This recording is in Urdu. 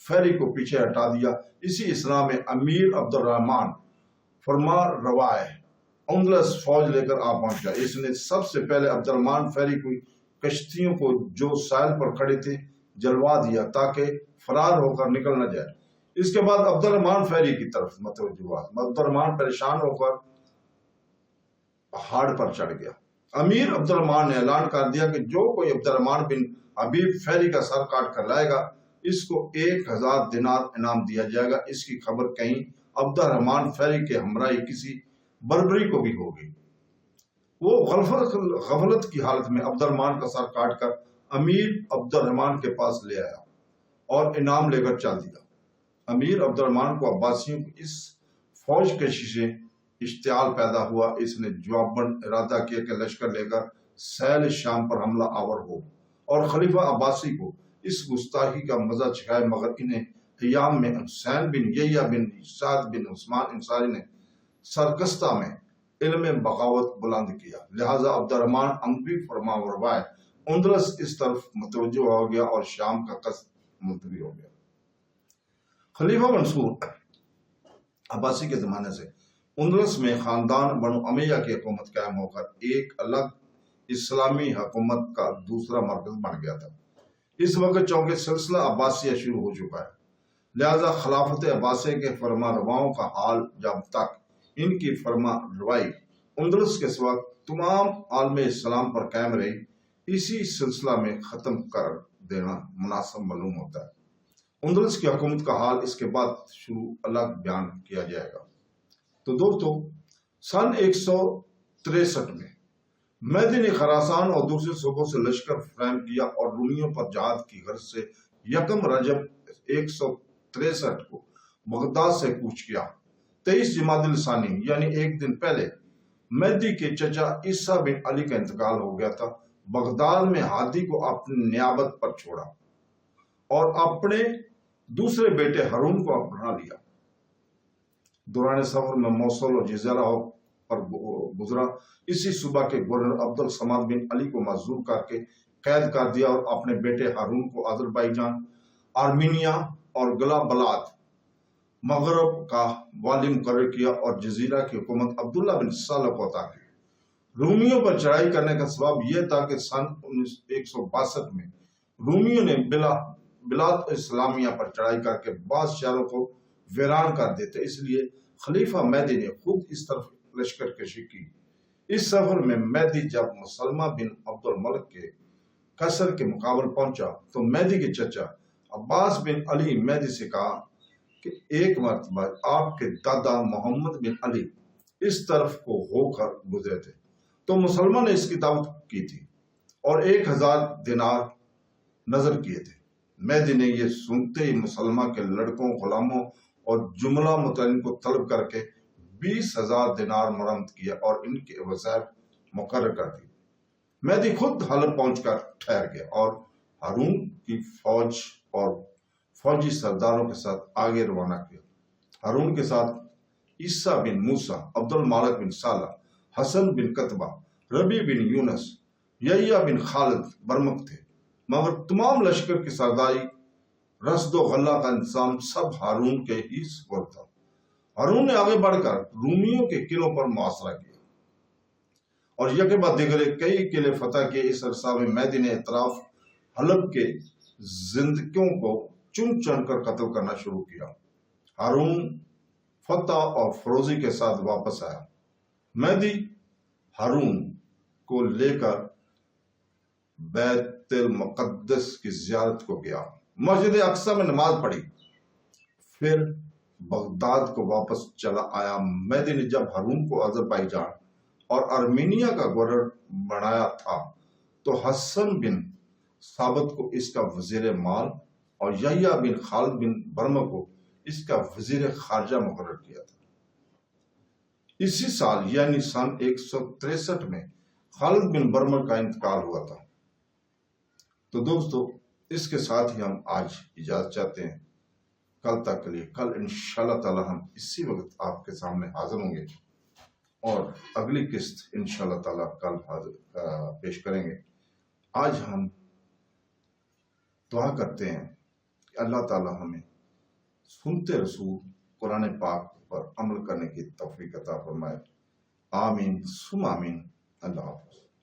فیری کو پیچھے ہٹا دیا۔ اسی اثناء میں امیر عبد الرحمن فرما روائے اندلس فوج لے کر آ پہنچا۔ اس نے سب سے پہلے عبد الرحمن فیری کی کشتیوں کو جو ساحل پر کھڑے تھے جلوا دیا تاکہ فرار ہو کر نکل نہ جائے۔ اس کے بعد عبد الرحمن فیری کی طرف متوجہ ہوا۔ عبد الرحمن پریشان ہو کر پہاڑ پر چڑھ گیا۔ امیر عبد الرحمن نے اعلان کر دیا کہ جو کوئی عبد الرحمن بن حبیب فیری کا سر کاٹ کر لائے گا اس کو 1000 دینار انعام دیا جائے گا۔ اس کی خبر کہیں عبد الرحمن فیری کے ہمراہی کسی بربری کو بھی ہوگی۔ وہ غفلت کی حالت میں عبد الرحمن کا سر کاٹ کر امیر عبد الرحمن کے پاس لے آیا اور انعام لے کر چل دیا۔ امیر عبد الرحمن کو عباسیوں کی اس فوج کشی سے اشتعال پیدا ہوا۔ اس نے جواباً ارادہ کیا کہ لشکر لے کر سیل شام پر حملہ آور ہو اور خلیفہ عباسی کو اس گستاخی کا مزہ چکھائے، مگر انہیں ایام میں حسین بن یحییٰ بن سعد بن عثمان انصاری نے سرکستہ میں علم بغاوت بلند کیا، لہذا عبد الرحمن اموی فرما روائے اندلس اس طرف متوجہ ہو گیا اور شام کا قصد ملتوی ہو گیا۔ خلیفہ منصور عباسی کے زمانے سے اندلس میں خاندان بنو امیہ کی حکومت قائم ہو کر ایک الگ اسلامی حکومت کا دوسرا مرکز بن گیا تھا۔ اس وقت چونکہ سلسلہ عباسیہ شروع ہو چکا ہے، لہذا خلافت عباسیہ کے فرما رواؤں کا حال جب تک ان کی فرما روائی اندلس کے سوا تمام عالم اسلام پر قائم رہی، اسی سلسلہ میں ختم کر دینا مناسب معلوم ہوتا ہے۔ اندلس کی حکومت کا حال اس کے بعد شروع الگ بیان کیا جائے گا۔ تو دوستو سن 163 میں مہدی نے خراسان اور دوسرے صوبوں سے لشکر فراہم کیا اور رومیوں پر جہاد کی غرض سے 1 رجب 163 کو بغداد سے کوچ کیا۔ 23 جمادی الثانی یعنی ایک دن پہلے مہدی کے چچا عیسیٰ بن علی کا انتقال ہو گیا تھا۔ بغداد میں ہادی کو اپنی نیابت پر چھوڑا اور اپنے دوسرے بیٹے ہارون کو اپنا لیا۔ دوران سفر میں موصل اور جزیرہ پر گزرا۔ اسی صوبہ کے گورنر عبد الصمد بن علی کو معزول کر کے قید کر دیا اور اپنے بیٹے ہارون کو آذربائیجان، آرمینیا اور گلا بلاد مغرب کا والی مقرر کیا اور جزیرہ کی حکومت عبداللہ بن صالح کو عطا کی۔ رومیوں پر چڑھائی کرنے کا سبب یہ تھا کہ سن 162 میں رومیوں نے بلاد اسلامیہ پر چڑھائی کر کے بعض شہروں کو ویران کر دیتے، اس لیے خلیفہ مہدی نے خود اس طرف لشکر کشی کی۔ اس سفر میں مہدی جب مسلمہ بن عبد الملک کے قصر کے مقابل پہنچا تو مہدی کے چچا عباس بن علی مہدی سے کہا کہ ایک مرتبہ آپ کے دادا محمد بن علی اس طرف کو ہو کر گزرے تھے تو مسلمہ نے اس کی دعوت کی تھی اور 1000 دینار نظر کیے تھے۔ مہدی نے یہ سنتے ہی مسلمہ کے لڑکوں، غلاموں اور جملہ متعین کو طلب کر کے 20,000 دینار مرمت کیا اور ان کے وظائف مقرر کر دی۔ مہدی خود حلب پہنچ کر ٹھہر گیا اور ہارون کی فوج اور فوجی سرداروں کے ساتھ آگے روانہ کیا۔ ہارون کے ساتھ عیسیٰ بن موسیٰ، عبد المالک بن صالح، حسن بن قتبہ، ربی بن یونس، یحییٰ بن خالد برمک تھے، مگر تمام لشکر کی سرداری، رسد و غلہ کا انتظام سب ہارون کے ہی سپرد تھا۔ ہارون نے آگے بڑھ کر رومیوں کے قلعوں پر محاصرہ کیا اور یکے بعد دیگر کئی قلعے فتح کیے۔ اس عرصہ میں مہدی نے اطراف حلب کے زندگیوں کو چن چن کر قتل کرنا شروع کیا۔ ہارون فتح اور فروزی کے ساتھ واپس آیا۔ مہدی ہارون کو لے کر بیت المقدس کی زیارت کو گیا، مسجد اقصی میں نماز پڑھی، پھر بغداد کو واپس چلا آیا۔ مہدی نے جب ہارون کو آذربائیجان اور آرمینیا کا گورنر بنایا تھا تو حسن بن ثابت کو اس کا وزیر مال اور یحییٰ بن خالد بن برمہ کو اس کا وزیر خارجہ مقرر کیا تھا۔ اسی سال یعنی سن 163 میں خالد بن برمہ کا انتقال ہوا تھا۔ تو دوستو اس کے ساتھ ہی ہم آج اجازت چاہتے ہیں، کل تک کے لیے۔ کل انشاءاللہ تعالی ہم اسی وقت آپ کے سامنے حاضر ہوں گے اور اگلی قسط انشاءاللہ تعالی کل پیش کریں گے۔ آج ہم دعا کرتے ہیں کہ اللہ تعالی ہمیں سنتے رسول قرآن پاک پر عمل کرنے کی توفیق عطا فرمائے. آمین ثم آمین. اللہ حافظ.